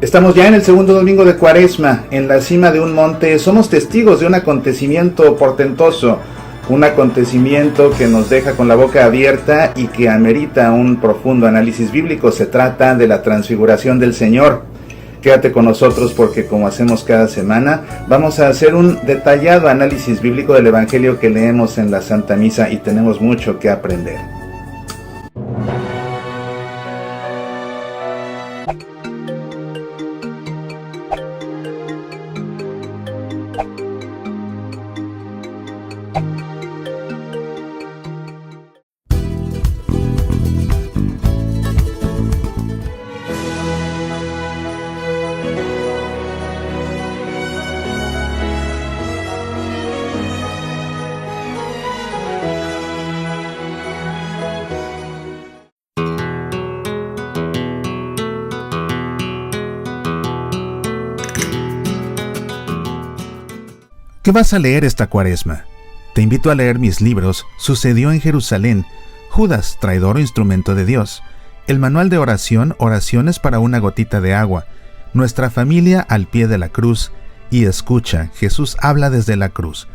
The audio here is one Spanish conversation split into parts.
Estamos ya en el segundo domingo de Cuaresma, en la cima de un monte. Somos testigos de un acontecimiento portentoso, un acontecimiento que nos deja con la boca abierta y que amerita un profundo análisis bíblico. Se trata de la transfiguración del Señor. Quédate con nosotros porque, como hacemos cada semana, vamos a hacer un detallado análisis bíblico del Evangelio que leemos en la Santa Misa y tenemos mucho que aprender. ¿Qué vas a leer esta Cuaresma? Te invito a leer mis libros Sucedió en Jerusalén, Judas, traidor o instrumento de Dios, el manual de oración, Oraciones para una gotita de agua, Nuestra familia al pie de la cruz y Escucha, Jesús habla desde la cruz.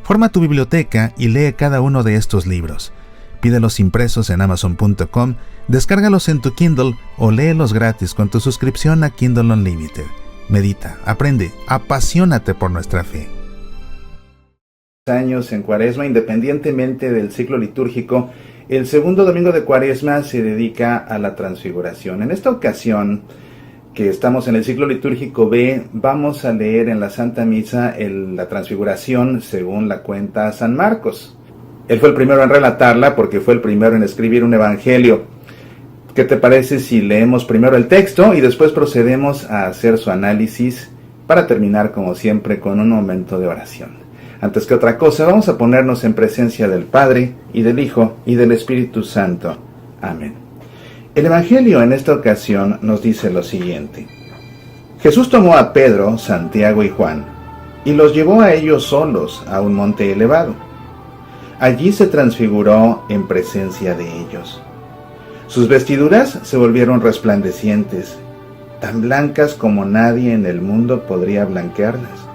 Forma tu biblioteca y lee cada uno de estos libros. Pídelos impresos en Amazon.com, descárgalos en tu Kindle o léelos gratis con tu suscripción a Kindle Unlimited. Medita, aprende, apasionate por nuestra fe. Años en Cuaresma, independientemente del ciclo litúrgico, el segundo domingo de Cuaresma se dedica a la transfiguración. En esta ocasión, que estamos en el ciclo litúrgico B, vamos a leer en la Santa Misa la transfiguración según la cuenta San Marcos. Él fue el primero en relatarla porque fue el primero en escribir un evangelio. ¿Qué te parece si leemos primero el texto y después procedemos a hacer su análisis para terminar, como siempre, con un momento de oración? Antes que otra cosa, vamos a ponernos en presencia del Padre, y del Hijo, y del Espíritu Santo. Amén. El Evangelio en esta ocasión nos dice lo siguiente. Jesús tomó a Pedro, Santiago y Juan, y los llevó a ellos solos a un monte elevado. Allí se transfiguró en presencia de ellos. Sus vestiduras se volvieron resplandecientes, tan blancas como nadie en el mundo podría blanquearlas.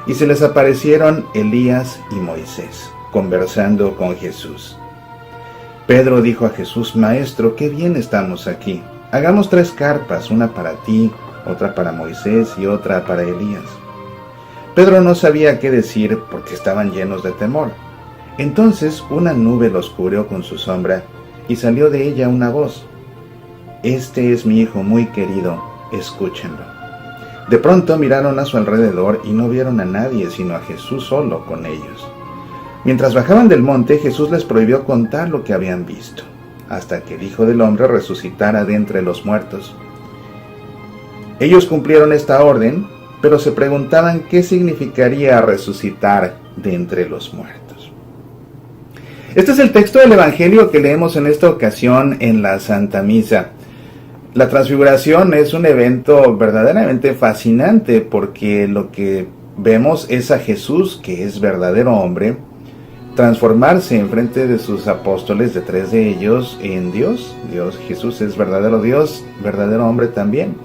Y se les aparecieron Elías y Moisés, conversando con Jesús. Pedro dijo a Jesús: Maestro, qué bien estamos aquí. Hagamos 3 carpas, una para ti, otra para Moisés y otra para Elías. Pedro no sabía qué decir porque estaban llenos de temor. Entonces una nube los cubrió con su sombra y salió de ella una voz: Este es mi Hijo muy querido, escúchenlo. De pronto miraron a su alrededor y no vieron a nadie sino a Jesús solo con ellos. Mientras bajaban del monte, Jesús les prohibió contar lo que habían visto, hasta que el Hijo del Hombre resucitara de entre los muertos. Ellos cumplieron esta orden, pero se preguntaban qué significaría resucitar de entre los muertos. Este es el texto del Evangelio que leemos en esta ocasión en la Santa Misa. La transfiguración es un evento verdaderamente fascinante porque lo que vemos es a Jesús, que es verdadero hombre, transformarse en frente de sus apóstoles, de 3 de ellos, en Dios. Jesús es verdadero Dios, verdadero hombre también.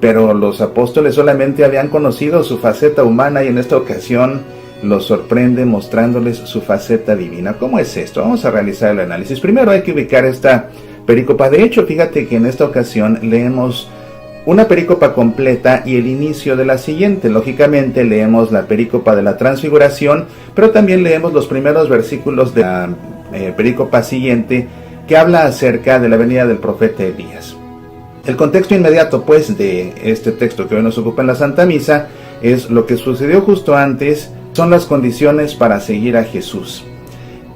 Pero los apóstoles solamente habían conocido su faceta humana y en esta ocasión los sorprende mostrándoles su faceta divina. ¿Cómo es esto? Vamos a realizar el análisis. Primero hay que ubicar esta perícopa. De hecho, fíjate que en esta ocasión leemos una perícopa completa y el inicio de la siguiente. Lógicamente leemos la perícopa de la transfiguración, pero también leemos los primeros versículos de la perícopa siguiente que habla acerca de la venida del profeta Elías. El contexto inmediato, pues, de este texto que hoy nos ocupa en la Santa Misa es lo que sucedió justo antes, son las condiciones para seguir a Jesús.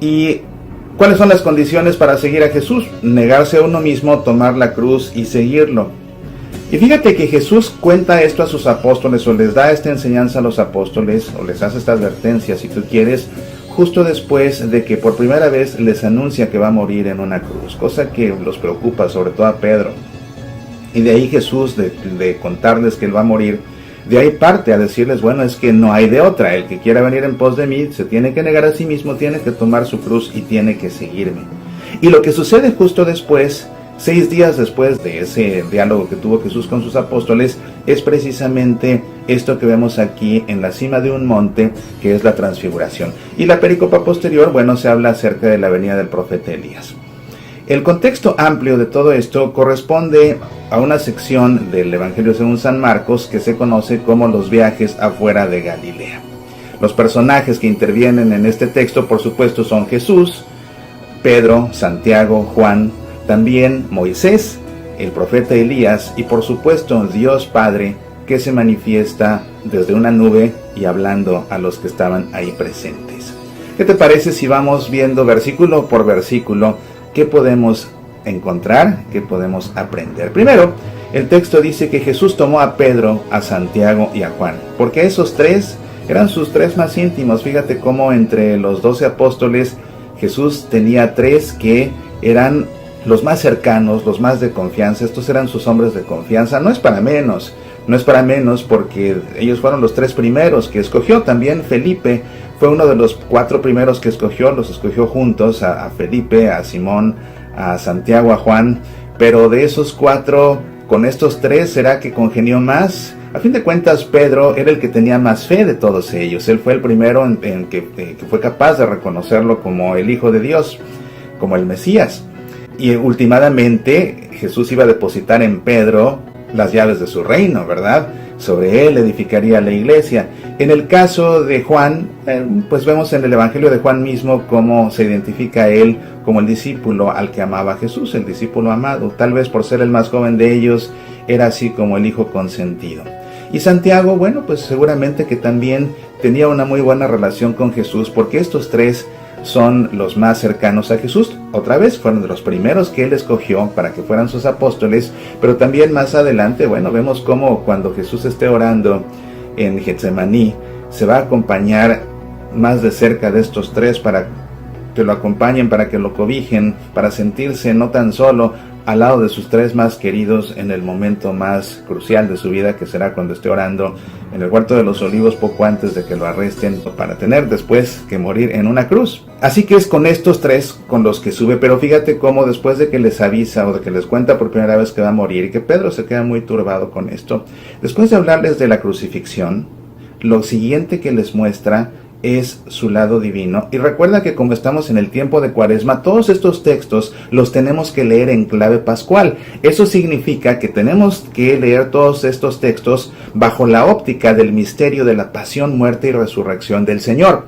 Y ¿cuáles son las condiciones para seguir a Jesús? Negarse a uno mismo, tomar la cruz y seguirlo. Y fíjate que Jesús cuenta esto a sus apóstoles, o les da esta enseñanza a los apóstoles, o les hace esta advertencia, si tú quieres, justo después de que por primera vez les anuncia que va a morir en una cruz, cosa que los preocupa, sobre todo a Pedro. Y de ahí Jesús, de contarles que él va a morir, de ahí parte a decirles, bueno, es que no hay de otra. El que quiera venir en pos de mí se tiene que negar a sí mismo, tiene que tomar su cruz y tiene que seguirme. Y lo que sucede justo después 6 días después de ese diálogo que tuvo Jesús con sus apóstoles, es precisamente esto que vemos aquí en la cima de un monte, que es la transfiguración. Y la pericopa posterior, bueno, se habla acerca de la venida del profeta Elías. El contexto amplio de todo esto corresponde a una sección del Evangelio según San Marcos que se conoce como los viajes afuera de Galilea. Los personajes que intervienen en este texto, por supuesto, son Jesús, Pedro, Santiago, Juan, también Moisés, el profeta Elías y por supuesto Dios Padre, que se manifiesta desde una nube y hablando a los que estaban ahí presentes. ¿Qué te parece si vamos viendo versículo por versículo qué podemos encontrar, qué podemos aprender? Primero, el texto dice que Jesús tomó a Pedro, a Santiago y a Juan, porque esos tres eran sus tres más íntimos. Fíjate cómo entre los 12 apóstoles Jesús tenía 3 que eran los más cercanos, los más de confianza. Estos eran sus hombres de confianza. No es para menos porque ellos fueron los 3 primeros que escogió. También Felipe fue uno de los 4 primeros que escogió, los escogió juntos, a Felipe, a Simón, a Santiago, a Juan. Pero de esos 4, con estos 3, ¿será que congenió más? A fin de cuentas, Pedro era el que tenía más fe de todos ellos. Él fue el primero en que fue capaz de reconocerlo como el Hijo de Dios, como el Mesías. Y últimamente Jesús iba a depositar en Pedro las llaves de su reino, ¿verdad? Sobre él edificaría la iglesia. En el caso de Juan, pues vemos en el Evangelio de Juan mismo cómo se identifica a él como el discípulo al que amaba Jesús, el discípulo amado. Tal vez por ser el más joven de ellos, era así como el hijo consentido. Y Santiago, bueno, pues seguramente que también tenía una muy buena relación con Jesús, porque estos 3 son los más cercanos a Jesús. Otra vez fueron de los primeros que él escogió para que fueran sus apóstoles, pero también más adelante, bueno, vemos cómo cuando Jesús esté orando en Getsemaní, se va a acompañar más de cerca de estos 3 para que lo acompañen, para que lo cobijen, para sentirse no tan solo al lado de sus 3 más queridos en el momento más crucial de su vida, que será cuando esté orando en el huerto de los olivos poco antes de que lo arresten para tener después que morir en una cruz. Así que es con estos 3 con los que sube, pero fíjate cómo después de que les avisa o de que les cuenta por primera vez que va a morir y que Pedro se queda muy turbado con esto, después de hablarles de la crucifixión, lo siguiente que les muestra es su lado divino. Y recuerda que como estamos en el tiempo de Cuaresma, todos estos textos los tenemos que leer en clave pascual. Eso significa que tenemos que leer todos estos textos bajo la óptica del misterio de la pasión, muerte y resurrección del Señor.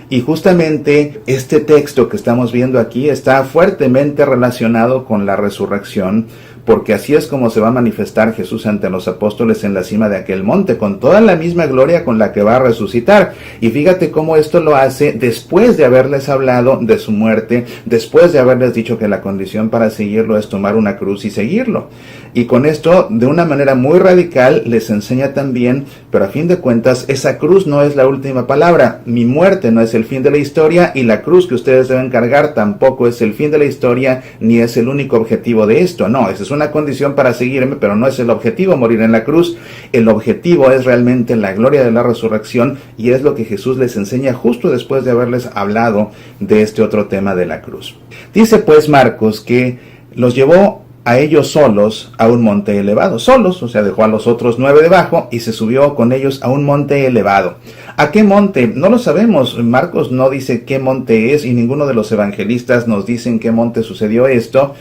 Y justamente este texto que estamos viendo aquí está fuertemente relacionado con la resurrección, porque así es como se va a manifestar Jesús ante los apóstoles en la cima de aquel monte, con toda la misma gloria con la que va a resucitar. Y fíjate cómo esto lo hace después de haberles hablado de su muerte, después de haberles dicho que la condición para seguirlo es tomar una cruz y seguirlo. Y con esto, de una manera muy radical, les enseña también, pero a fin de cuentas, esa cruz no es la última palabra. Mi muerte no es el fin de la historia y la cruz que ustedes deben cargar tampoco es el fin de la historia ni es el único objetivo de esto. No, esa es una condición para seguirme, pero no es el objetivo morir en la cruz. El objetivo es realmente la gloria de la resurrección y es lo que Jesús les enseña justo después de haberles hablado de este otro tema de la cruz. Dice pues Marcos que los llevó a ellos solos a un monte elevado, solos, o sea, dejó a los otros 9 debajo y se subió con ellos a un monte elevado. ¿A qué monte? No lo sabemos. Marcos no dice qué monte es y ninguno de los evangelistas nos dicen qué monte sucedió esto.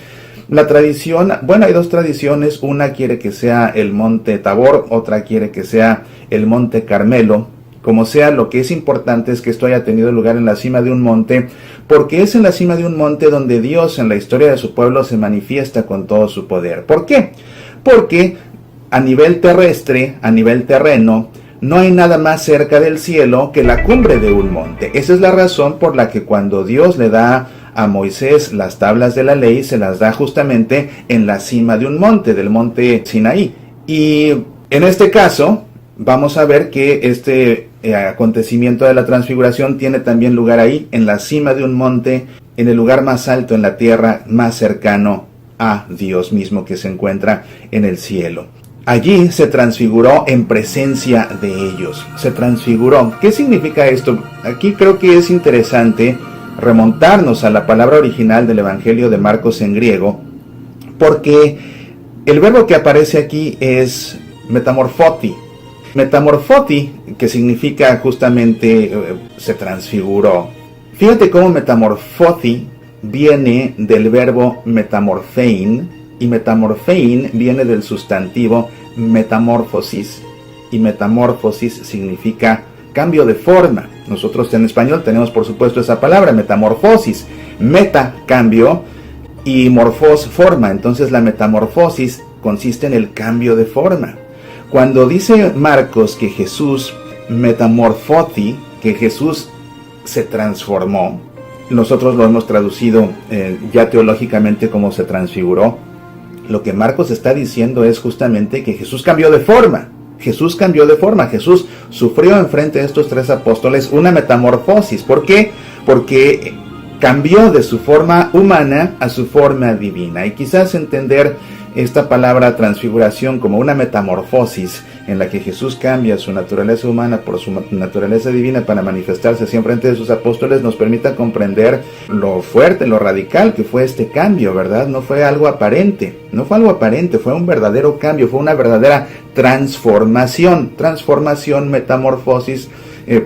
La tradición, bueno, hay 2 tradiciones, una quiere que sea el monte Tabor, otra quiere que sea el monte Carmelo. Como sea, lo que es importante es que esto haya tenido lugar en la cima de un monte, porque es en la cima de un monte donde Dios en la historia de su pueblo se manifiesta con todo su poder. ¿Por qué? Porque a nivel terrestre, a nivel terreno, no hay nada más cerca del cielo que la cumbre de un monte. Esa es la razón por la que cuando Dios le da a Moisés las tablas de la ley, se las da justamente en la cima de un monte, del monte Sinaí. Y en este caso, vamos a ver que este acontecimiento de la transfiguración tiene también lugar ahí, en la cima de un monte, en el lugar más alto en la tierra, más cercano a Dios mismo que se encuentra en el cielo. Allí se transfiguró en presencia de ellos, se transfiguró. ¿Qué significa esto? Aquí creo que es interesante remontarnos a la palabra original del Evangelio de Marcos en griego, porque el verbo que aparece aquí es metamorfoti. Metamorfoti, que significa justamente se transfiguró. Fíjate cómo metamorfoti viene del verbo metamorfein, y metamorfein viene del sustantivo metamorfosis, y metamorfosis significa cambio de forma. Nosotros en español tenemos por supuesto esa palabra, metamorfosis. Meta, cambio, y morfos, forma. Entonces la metamorfosis consiste en el cambio de forma. Cuando dice Marcos que Jesús metamorfoti, que Jesús se transformó, nosotros lo hemos traducido ya teológicamente como se transfiguró. Lo que Marcos está diciendo es justamente que Jesús cambió de forma. Jesús cambió de forma. Jesús sufrió enfrente de estos 3 apóstoles una metamorfosis. ¿Por qué? Porque cambió de su forma humana a su forma divina. Y quizás entender esta palabra transfiguración como una metamorfosis en la que Jesús cambia su naturaleza humana por su naturaleza divina para manifestarse así en frente de sus apóstoles nos permita comprender lo fuerte, lo radical que fue este cambio, ¿verdad? No fue algo aparente, fue un verdadero cambio, fue una verdadera transformación, metamorfosis.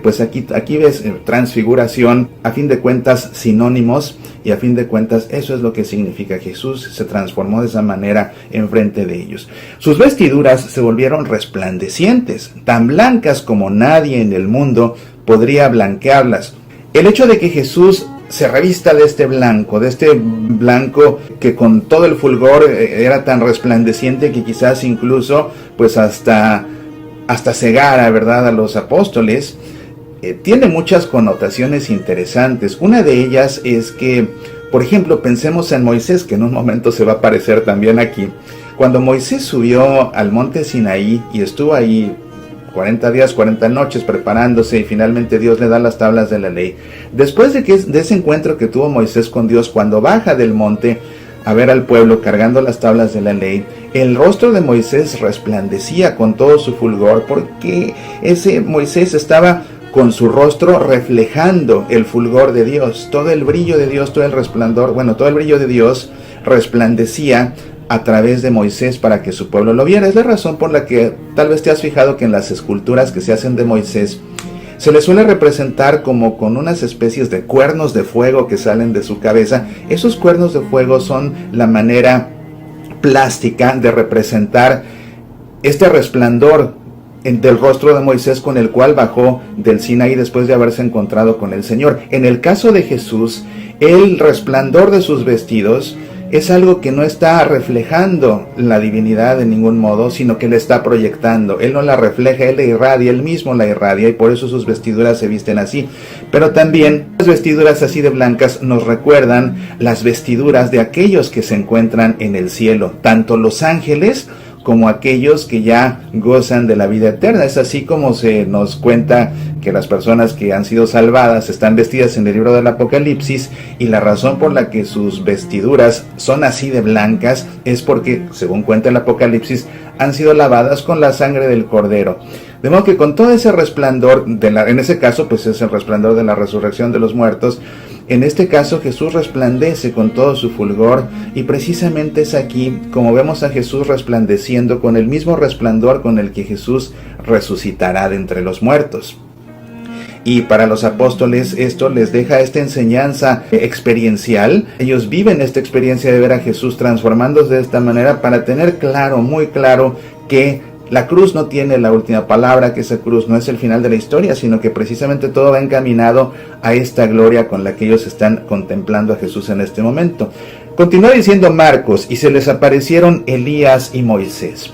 Pues aquí ves transfiguración, a fin de cuentas sinónimos, y a fin de cuentas eso es lo que significa. Jesús se transformó de esa manera enfrente de ellos. Sus vestiduras se volvieron resplandecientes, tan blancas como nadie en el mundo podría blanquearlas. El hecho de que Jesús se revista de este blanco que con todo el fulgor era tan resplandeciente que quizás incluso pues hasta cegara, ¿verdad?, a los apóstoles, tiene muchas connotaciones interesantes. Una de ellas es que, por ejemplo, pensemos en Moisés, que en un momento se va a aparecer también aquí. Cuando Moisés subió al monte Sinaí y estuvo ahí 40 días, 40 noches preparándose, y finalmente Dios le da las tablas de la ley. Después de ese encuentro que tuvo Moisés con Dios, cuando baja del monte a ver al pueblo cargando las tablas de la ley, el rostro de Moisés resplandecía con todo su fulgor, porque ese Moisés estaba con su rostro reflejando el fulgor de Dios, todo el brillo de Dios, todo el resplandor, todo el brillo de Dios resplandecía a través de Moisés para que su pueblo lo viera. Es la razón por la que tal vez te has fijado que en las esculturas que se hacen de Moisés se le suele representar como con unas especies de cuernos de fuego que salen de su cabeza. Esos cuernos de fuego son la manera plástica de representar este resplandor del rostro de Moisés con el cual bajó del Sinaí después de haberse encontrado con el Señor. En el caso de Jesús, el resplandor de sus vestidos es algo que no está reflejando la divinidad de ningún modo, sino que le está proyectando. Él no la refleja, él la irradia, él mismo la irradia, y por eso sus vestiduras se visten así. Pero también las vestiduras así de blancas nos recuerdan las vestiduras de aquellos que se encuentran en el cielo, tanto los ángeles como aquellos que ya gozan de la vida eterna. Es así como se nos cuenta que las personas que han sido salvadas están vestidas en el libro del Apocalipsis, y la razón por la que sus vestiduras son así de blancas es porque, según cuenta el Apocalipsis, han sido lavadas con la sangre del Cordero. De modo que con todo ese resplandor, en ese caso pues es el resplandor de la resurrección de los muertos, en este caso Jesús resplandece con todo su fulgor, y precisamente es aquí como vemos a Jesús resplandeciendo con el mismo resplandor con el que Jesús resucitará de entre los muertos. Y para los apóstoles esto les deja esta enseñanza experiencial. Ellos viven esta experiencia de ver a Jesús transformándose de esta manera para tener claro, muy claro, que la cruz no tiene la última palabra, que esa cruz no es el final de la historia, sino que precisamente todo va encaminado a esta gloria con la que ellos están contemplando a Jesús en este momento. Continúa diciendo Marcos: y se les aparecieron Elías y Moisés.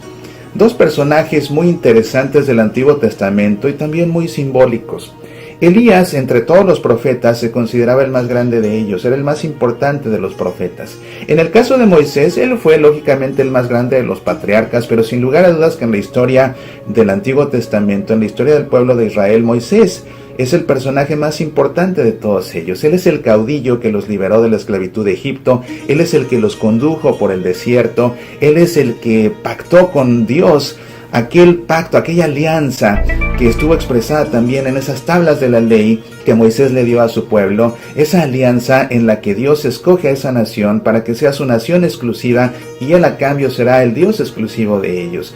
Dos personajes muy interesantes del Antiguo Testamento y también muy simbólicos. Elías, entre todos los profetas, se consideraba el más grande de ellos, era el más importante de los profetas. En el caso de Moisés, él fue lógicamente el más grande de los patriarcas, pero sin lugar a dudas que en la historia del Antiguo Testamento, en la historia del pueblo de Israel, Moisés es el personaje más importante de todos ellos. Él es el caudillo que los liberó de la esclavitud de Egipto, él es el que los condujo por el desierto, él es el que pactó con Dios aquel pacto, aquella alianza que estuvo expresada también en esas tablas de la ley que Moisés le dio a su pueblo, esa alianza en la que Dios escoge a esa nación para que sea su nación exclusiva y él a cambio será el Dios exclusivo de ellos.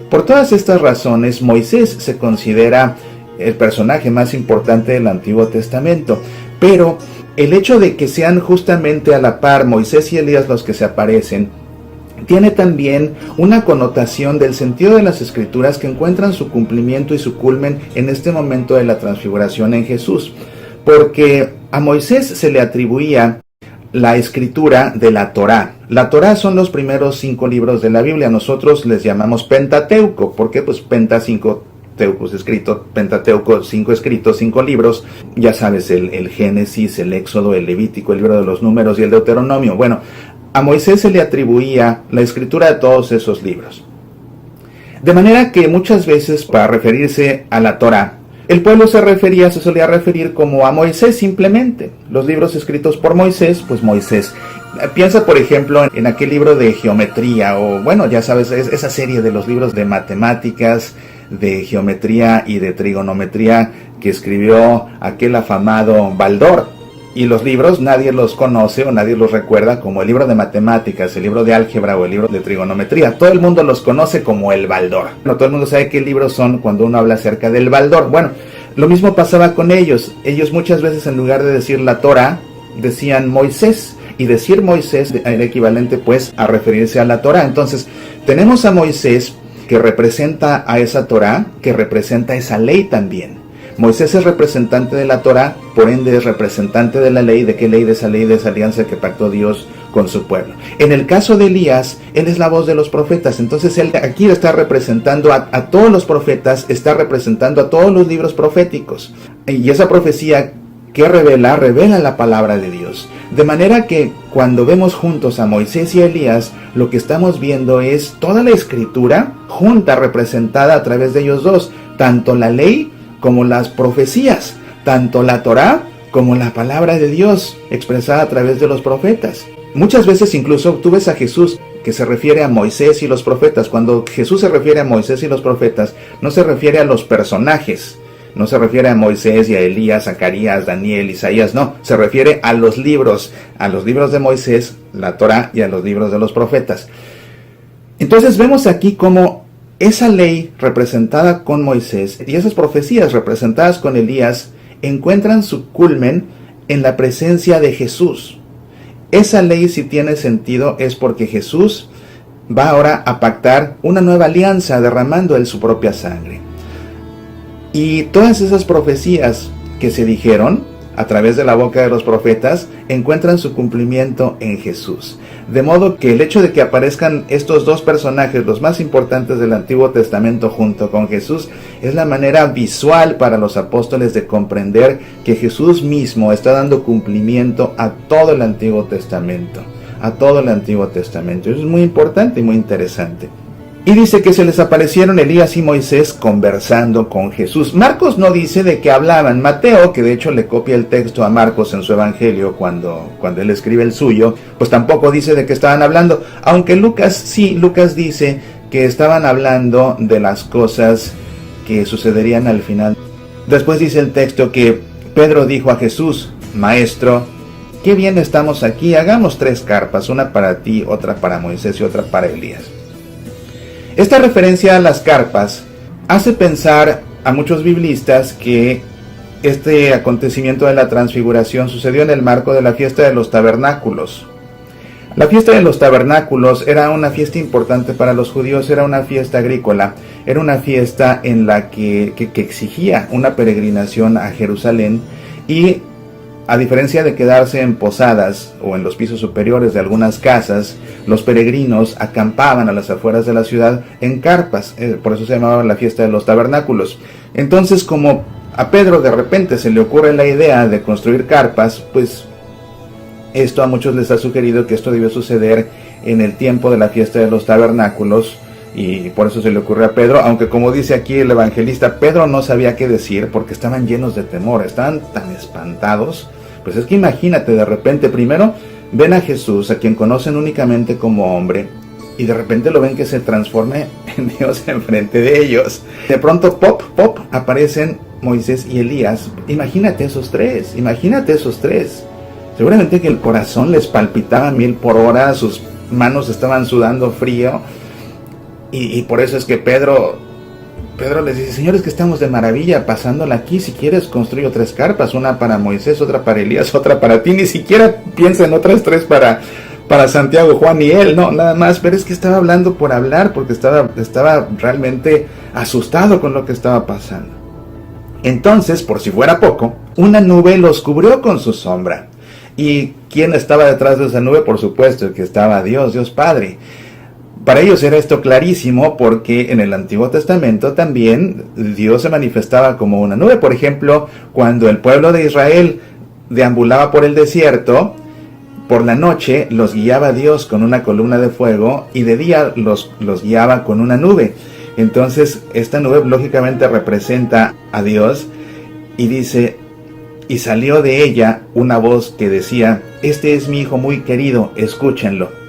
Por todas estas razones, Moisés se considera el personaje más importante del Antiguo Testamento, pero el hecho de que sean justamente a la par Moisés y Elías los que se aparecen, tiene también una connotación del sentido de las Escrituras que encuentran su cumplimiento y su culmen en este momento de la transfiguración en Jesús, porque a Moisés se le atribuía la escritura de la Torá. La Torá son los primeros 5 libros de la Biblia, nosotros les llamamos Pentateuco, porque pues Penta 5 Teucos escrito, Pentateuco 5 escritos, 5 libros, ya sabes, el Génesis, el Éxodo, el Levítico, el libro de los Números y el Deuteronomio. Bueno, a Moisés se le atribuía la escritura de todos esos libros. De manera que muchas veces para referirse a la Torá, el pueblo se solía referir como a Moisés simplemente. Los libros escritos por Moisés, pues Moisés. Piensa por ejemplo en aquel libro de geometría o bueno, ya sabes, esa serie de los libros de matemáticas, de geometría y de trigonometría que escribió aquel afamado Baldor. Y los libros nadie los conoce o nadie los recuerda como el libro de matemáticas, el libro de álgebra o el libro de trigonometría. Todo el mundo los conoce como el Baldor. No todo el mundo sabe qué libros son cuando uno habla acerca del Baldor. Bueno, lo mismo pasaba con ellos. Ellos muchas veces en lugar de decir la Torá, decían Moisés. Y decir Moisés era equivalente pues a referirse a la Torá. Entonces tenemos a Moisés que representa a esa Torá, que representa esa ley también. Moisés es representante de la Torá, por ende es representante de la ley. ¿De qué ley? De esa ley, de esa alianza que pactó Dios con su pueblo. En el caso de Elías, él es la voz de los profetas. Entonces él aquí está representando a todos los profetas, está representando a todos los libros proféticos. Y esa profecía que revela la palabra de Dios. De manera que cuando vemos juntos a Moisés y a Elías, lo que estamos viendo es toda la escritura junta, representada a través de ellos dos, tanto la ley como las profecías, tanto la Torá como la palabra de Dios expresada a través de los profetas. Muchas veces incluso tú ves a Jesús que se refiere a Moisés y los profetas. Cuando Jesús se refiere a Moisés y los profetas, no se refiere a los personajes, no se refiere a Moisés y a Elías, Zacarías, Daniel, Isaías, no, se refiere a los libros de Moisés, la Torá y a los libros de los profetas. Entonces vemos aquí cómo esa ley representada con Moisés y esas profecías representadas con Elías encuentran su culmen en la presencia de Jesús. Esa ley, si tiene sentido, es porque Jesús va ahora a pactar una nueva alianza derramando él su propia sangre. Y todas esas profecías que se dijeron a través de la boca de los profetas encuentran su cumplimiento en Jesús. De modo que el hecho de que aparezcan estos dos personajes, los más importantes del Antiguo Testamento junto con Jesús, es la manera visual para los apóstoles de comprender que Jesús mismo está dando cumplimiento a todo el Antiguo Testamento. A todo el Antiguo Testamento. Eso es muy importante y muy interesante. Y dice que se les aparecieron Elías y Moisés conversando con Jesús. Marcos no dice de qué hablaban. Mateo, que de hecho le copia el texto a Marcos en su evangelio cuando él escribe el suyo, pues tampoco dice de qué estaban hablando. Aunque Lucas dice que estaban hablando de las cosas que sucederían al final. Después dice el texto que Pedro dijo a Jesús: Maestro, qué bien estamos aquí, hagamos 3 carpas, una para ti, otra para Moisés y otra para Elías. Esta referencia a las carpas hace pensar a muchos biblistas que este acontecimiento de la transfiguración sucedió en el marco de la fiesta de los tabernáculos. La fiesta de los tabernáculos era una fiesta importante para los judíos, era una fiesta agrícola, era una fiesta en la que exigía una peregrinación a Jerusalén y a diferencia de quedarse en posadas o en los pisos superiores de algunas casas, los peregrinos acampaban a las afueras de la ciudad en carpas, por eso se llamaba la fiesta de los tabernáculos. Entonces, como a Pedro de repente se le ocurre la idea de construir carpas, pues esto a muchos les ha sugerido que esto debió suceder en el tiempo de la fiesta de los tabernáculos, y por eso se le ocurre a Pedro, aunque como dice aquí el evangelista, Pedro no sabía qué decir porque estaban llenos de temor, estaban tan espantados. Pues es que imagínate, de repente primero ven a Jesús, a quien conocen únicamente como hombre, y de repente lo ven que se transforme en Dios enfrente de ellos. De pronto, pop, aparecen Moisés y Elías. Imagínate esos tres. Seguramente que el corazón les palpitaba a 1000 por hora, sus manos estaban sudando frío, y por eso es que Pedro les dice: señores, que estamos de maravilla pasándola aquí, si quieres construyo 3 carpas, una para Moisés, otra para Elías, otra para ti. Ni siquiera piensa en otras 3 para Santiago, Juan y él, no, nada más. Pero es que estaba hablando por hablar, porque estaba realmente asustado con lo que estaba pasando. Entonces, por si fuera poco, una nube los cubrió con su sombra. ¿Y quién estaba detrás de esa nube? Por supuesto que estaba Dios Padre. Para ellos era esto clarísimo, porque en el Antiguo Testamento también Dios se manifestaba como una nube. Por ejemplo, cuando el pueblo de Israel deambulaba por el desierto, por la noche los guiaba Dios con una columna de fuego, y de día los guiaba con una nube. Entonces esta nube lógicamente representa a Dios, y dice: y salió de ella una voz que decía: este es mi Hijo muy querido, escúchenlo.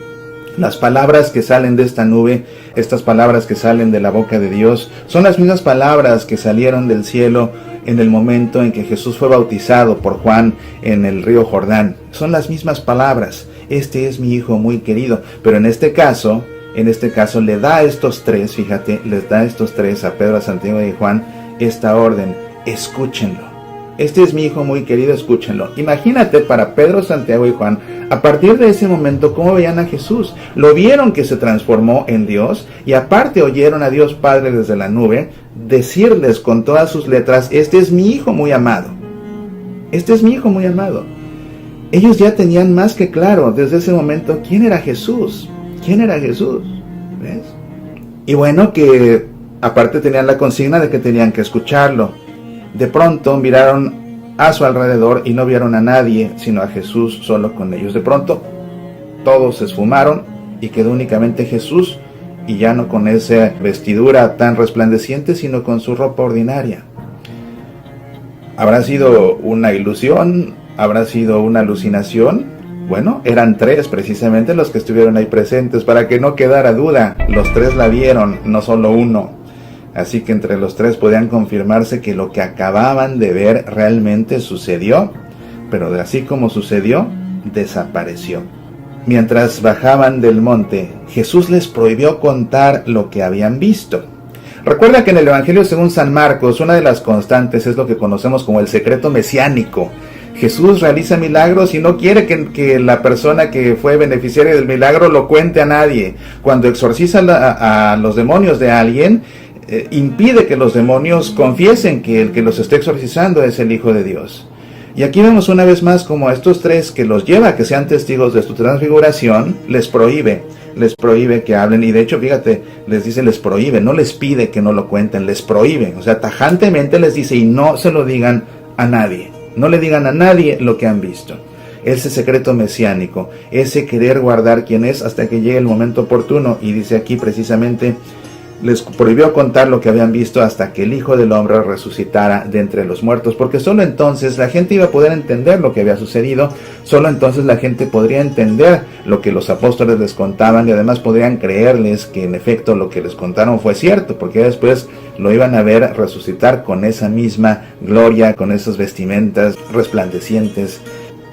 Las palabras que salen de esta nube, estas palabras que salen de la boca de Dios, son las mismas palabras que salieron del cielo en el momento en que Jesús fue bautizado por Juan en el río Jordán. Son las mismas palabras: este es mi Hijo muy querido. Pero en este caso le da a estos 3, fíjate, les da a estos 3, a Pedro, a Santiago y a Juan, esta orden: escúchenlo. Este es mi Hijo muy querido, escúchenlo. Imagínate, para Pedro, Santiago y Juan, a partir de ese momento, cómo veían a Jesús. Lo vieron que se transformó en Dios, y aparte oyeron a Dios Padre desde la nube decirles con todas sus letras: este es mi Hijo muy amado. Este es mi Hijo muy amado. Ellos ya tenían más que claro desde ese momento quién era Jesús. ¿Quién era Jesús? ¿Ves? Y bueno, que aparte tenían la consigna de que tenían que escucharlo. De pronto miraron a su alrededor y no vieron a nadie, sino a Jesús solo con ellos. De pronto todos se esfumaron y quedó únicamente Jesús, y ya no con esa vestidura tan resplandeciente, sino con su ropa ordinaria. ¿Habrá sido una ilusión? ¿Habrá sido una alucinación? Bueno, eran 3 precisamente los que estuvieron ahí presentes, para que no quedara duda. Los 3 la vieron, no solo uno. Así que entre los 3 podían confirmarse que lo que acababan de ver realmente sucedió, pero así como sucedió, desapareció. Mientras bajaban del monte, Jesús les prohibió contar lo que habían visto. Recuerda que en el Evangelio según San Marcos, una de las constantes es lo que conocemos como el secreto mesiánico. Jesús realiza milagros y no quiere que la persona que fue beneficiaria del milagro lo cuente a nadie. Cuando exorciza a los demonios de alguien, impide que los demonios confiesen que el que los está exorcizando es el Hijo de Dios. Y aquí vemos una vez más como a estos 3 que los lleva a que sean testigos de su transfiguración, les prohíbe que hablen. Y de hecho, fíjate, les dice les prohíbe, no les pide que no lo cuenten, les prohíbe. O sea, tajantemente les dice: y no se lo digan a nadie, no le digan a nadie lo que han visto. Ese secreto mesiánico, ese querer guardar quién es hasta que llegue el momento oportuno. Y dice aquí precisamente: les prohibió contar lo que habían visto hasta que el Hijo del Hombre resucitara de entre los muertos, porque solo entonces la gente iba a poder entender lo que había sucedido, solo entonces la gente podría entender lo que los apóstoles les contaban, y además podrían creerles que en efecto lo que les contaron fue cierto, porque después lo iban a ver resucitar con esa misma gloria, con esas vestimentas resplandecientes.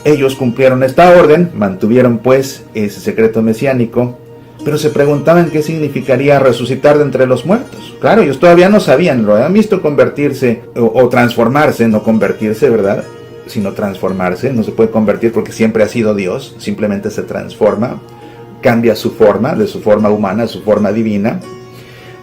Ellos cumplieron esta orden, mantuvieron pues ese secreto mesiánico, pero se preguntaban qué significaría resucitar de entre los muertos. Claro, ellos todavía no sabían, lo habían visto convertirse o transformarse, no convertirse, ¿verdad? Sino transformarse. No se puede convertir porque siempre ha sido Dios, simplemente se transforma, cambia su forma, de su forma humana a su forma divina.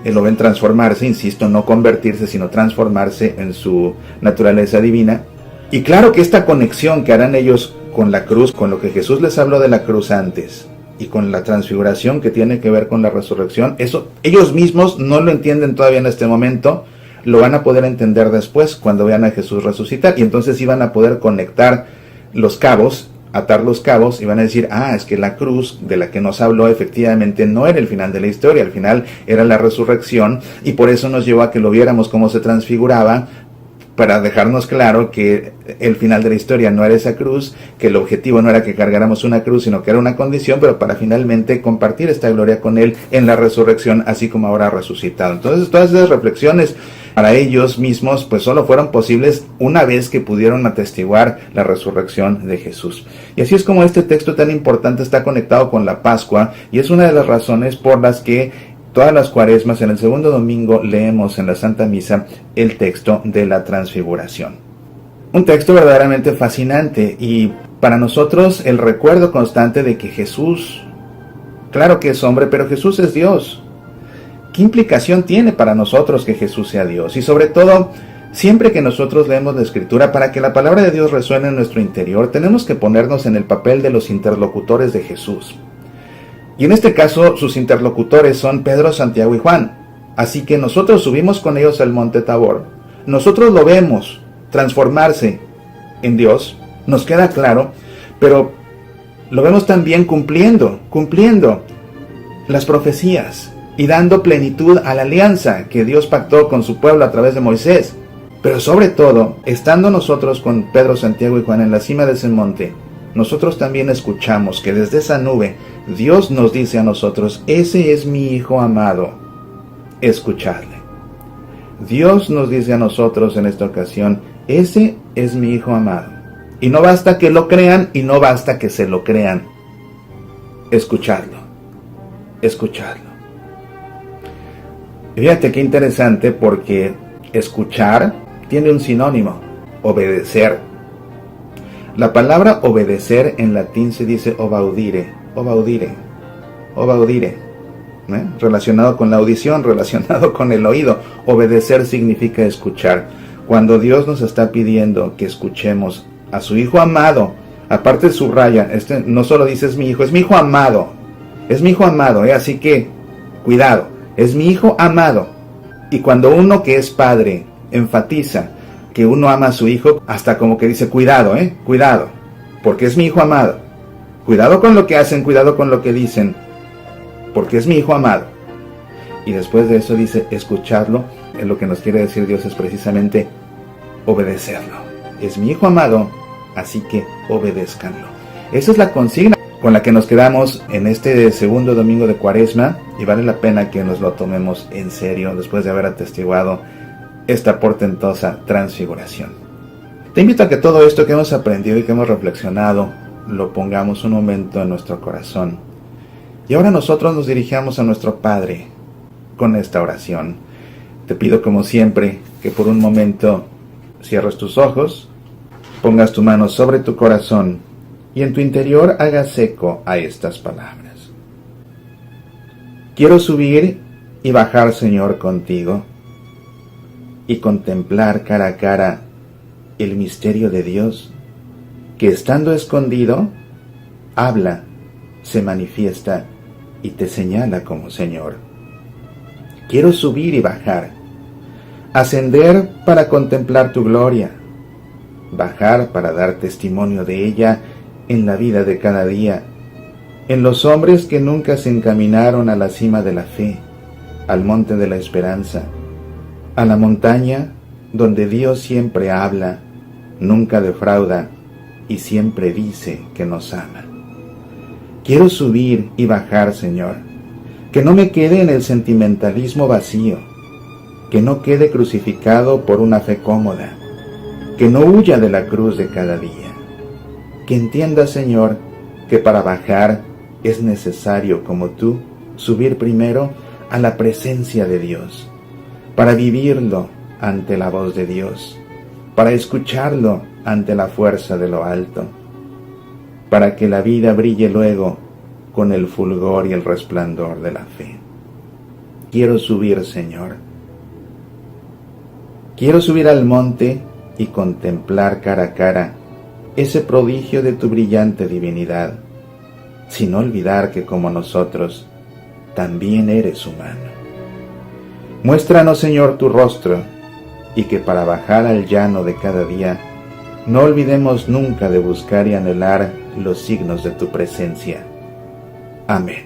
Lo ven transformarse, insisto, no convertirse, sino transformarse en su naturaleza divina. Y claro que esta conexión que harán ellos con la cruz, con lo que Jesús les habló de la cruz antes, y con la transfiguración que tiene que ver con la resurrección, eso ellos mismos no lo entienden todavía en este momento, lo van a poder entender después cuando vean a Jesús resucitar, y entonces iban a poder conectar los cabos, atar los cabos, y van a decir: es que la cruz de la que nos habló efectivamente no era el final de la historia, al final era la resurrección, y por eso nos llevó a que lo viéramos cómo se transfiguraba, para dejarnos claro que el final de la historia no era esa cruz, que el objetivo no era que cargáramos una cruz, sino que era una condición, pero para finalmente compartir esta gloria con Él en la resurrección, así como ahora ha resucitado. Entonces, todas esas reflexiones para ellos mismos, pues solo fueron posibles una vez que pudieron atestiguar la resurrección de Jesús. Y así es como este texto tan importante está conectado con la Pascua, y es una de las razones por las que todas las cuaresmas, en el segundo domingo, leemos en la Santa Misa el texto de la Transfiguración. Un texto verdaderamente fascinante y para nosotros el recuerdo constante de que Jesús, claro que es hombre, pero Jesús es Dios. ¿Qué implicación tiene para nosotros que Jesús sea Dios? Y sobre todo, siempre que nosotros leemos la Escritura, para que la palabra de Dios resuene en nuestro interior, tenemos que ponernos en el papel de los interlocutores de Jesús. Y en este caso, sus interlocutores son Pedro, Santiago y Juan. Así que nosotros subimos con ellos al monte Tabor. Nosotros lo vemos transformarse en Dios, nos queda claro, pero lo vemos también cumpliendo las profecías y dando plenitud a la alianza que Dios pactó con su pueblo a través de Moisés. Pero sobre todo, estando nosotros con Pedro, Santiago y Juan en la cima de ese monte, nosotros también escuchamos que desde esa nube Dios nos dice a nosotros: ese es mi Hijo amado, escuchadle. Dios nos dice a nosotros en esta ocasión: ese es mi Hijo amado. Y no basta que lo crean y no basta que se lo crean. Escuchadlo. Y fíjate qué interesante, porque escuchar tiene un sinónimo: obedecer. La palabra obedecer en latín se dice obaudire, relacionado con la audición, relacionado con el oído. Obedecer significa escuchar. Cuando Dios nos está pidiendo que escuchemos a su Hijo amado, aparte subraya, no solo dice es mi Hijo amado, así que cuidado, es mi Hijo amado. Y cuando uno que es padre enfatiza que uno ama a su hijo, hasta como que dice cuidado, porque es mi Hijo amado. Cuidado con lo que hacen, cuidado con lo que dicen, porque es mi Hijo amado. Y después de eso dice escucharlo. Lo que nos quiere decir Dios es precisamente obedecerlo. Es mi Hijo amado, así que obedézcanlo. Esa es la consigna con la que nos quedamos en este segundo domingo de Cuaresma, y vale la pena que nos lo tomemos en serio después de haber atestiguado esta portentosa transfiguración. Te invito a que todo esto que hemos aprendido y que hemos reflexionado lo pongamos un momento en nuestro corazón. Y ahora nosotros nos dirigamos a nuestro Padre con esta oración. Te pido, como siempre, que por un momento cierres tus ojos, pongas tu mano sobre tu corazón y en tu interior hagas eco a estas palabras. Quiero subir y bajar, Señor, contigo, y contemplar cara a cara el misterio de Dios, que estando escondido, habla, se manifiesta y te señala como Señor. Quiero subir y bajar, ascender para contemplar tu gloria, bajar para dar testimonio de ella en la vida de cada día, en los hombres que nunca se encaminaron a la cima de la fe, al monte de la esperanza, a la montaña donde Dios siempre habla, nunca defrauda y siempre dice que nos ama. Quiero subir y bajar, Señor, que no me quede en el sentimentalismo vacío, que no quede crucificado por una fe cómoda, que no huya de la cruz de cada día, que entienda, Señor, que para bajar es necesario, como tú, subir primero a la presencia de Dios, para vivirlo ante la voz de Dios, para escucharlo ante la fuerza de lo alto, para que la vida brille luego con el fulgor y el resplandor de la fe. Quiero subir, Señor. Quiero subir al monte y contemplar cara a cara ese prodigio de tu brillante divinidad, sin olvidar que como nosotros, también eres humano. Muéstranos, Señor, tu rostro, y que para bajar al llano de cada día, no olvidemos nunca de buscar y anhelar los signos de tu presencia. Amén.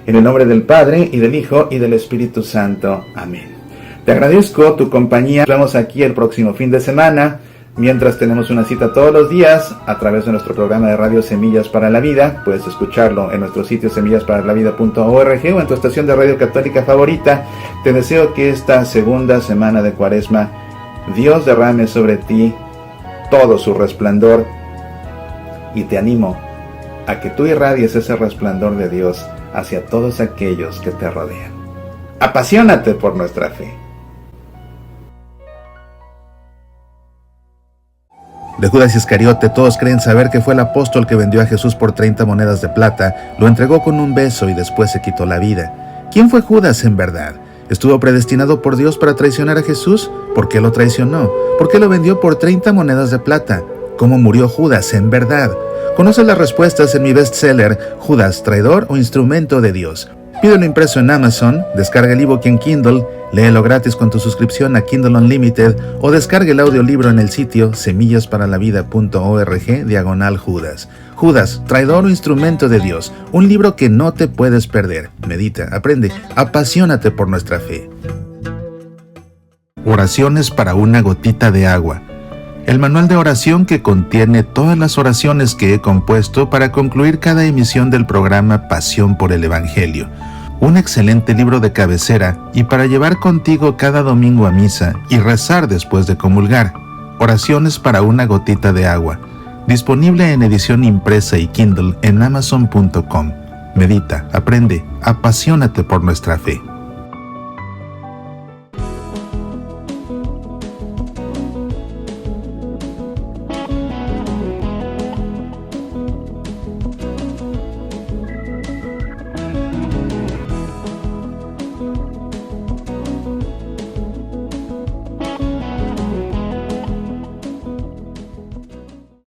En el nombre del Padre, y del Hijo, y del Espíritu Santo. Amén. Te agradezco tu compañía. Nos vemos aquí el próximo fin de semana. Mientras tenemos una cita todos los días a través de nuestro programa de radio Semillas para la Vida. Puedes escucharlo en nuestro sitio semillasparalavida.org o en tu estación de radio católica favorita. Te deseo que esta segunda semana de Cuaresma Dios derrame sobre ti todo su resplandor y te animo a que tú irradies ese resplandor de Dios hacia todos aquellos que te rodean. Apasionate por nuestra fe. De Judas Iscariote todos creen saber que fue el apóstol que vendió a Jesús por 30 monedas de plata, lo entregó con un beso y después se quitó la vida. ¿Quién fue Judas en verdad? ¿Estuvo predestinado por Dios para traicionar a Jesús? ¿Por qué lo traicionó? ¿Por qué lo vendió por 30 monedas de plata? ¿Cómo murió Judas en verdad? Conoce las respuestas en mi bestseller, Judas, traidor o instrumento de Dios. Pídelo impreso en Amazon, descarga el ebook en Kindle, léelo gratis con tu suscripción a Kindle Unlimited o descarga el audiolibro en el sitio semillasparalavida.org/Judas. Judas, traidor o instrumento de Dios, un libro que no te puedes perder. Medita, aprende, apasionate por nuestra fe. Oraciones para una gotita de agua. El manual de oración que contiene todas las oraciones que he compuesto para concluir cada emisión del programa Pasión por el Evangelio. Un excelente libro de cabecera y para llevar contigo cada domingo a misa y rezar después de comulgar. Oraciones para una gotita de agua. Disponible en edición impresa y Kindle en Amazon.com. Medita, aprende, apasionate por nuestra fe.